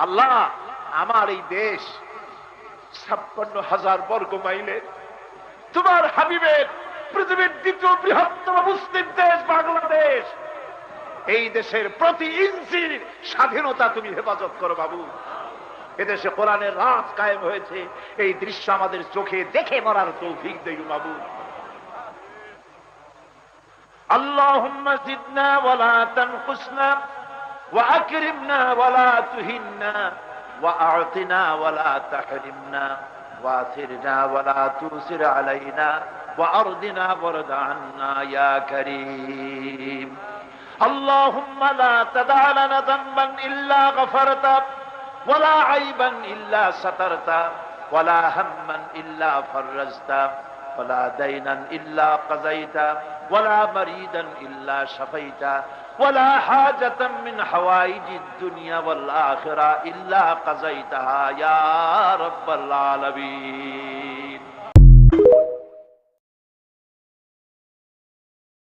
আল্লাহ, আমার এই দেশ 56,000 বর্গ মাইলের, তোমার হাবিবের পৃথিবীর দ্বিতীয় বৃহত্তম মুসলিম দেশ বাংলাদেশ, এই দেশের প্রতি ইঞ্চির স্বাধীনতা তুমি হেফাজত করো বাবু। এদেশে কোরআনের রাজ কায়েম হয়েছে, এই দৃশ্য আমাদের চোখে দেখে মরার তৌফিক দেই বাবু। আল্লাহুম্মা জিদনা ওয়ালা তানকুসনা ওয়া আকরিমনা ওয়ালা তুহিন্না ওয়া আ'তিনা ওয়ালা তাহরিমনা ওয়া আসিরনা ওয়ালা তুসির আলাইনা ওয়া আরদিনা ওয়ারদ আন্না ইয়া কারীম। আল্লাহুম্মা লা তাদা লানা যানবান ইল্লা গফারতা ওয়ালা আইবান ইল্লা সাতারতা ওয়ালা হাম্মান ইল্লা ফাররাজতা ওয়ালা দাইনান ইল্লা কাযাইতা ওয়ালা মারিদান ইল্লা শাফাইতা ওয়ালা হাজাতাম মিন হাওয়াইজিদ দুনিয়া ওয়াল আখিরা ইল্লা কাযাইতাহা ইয়া রাব্বাল আলামিন।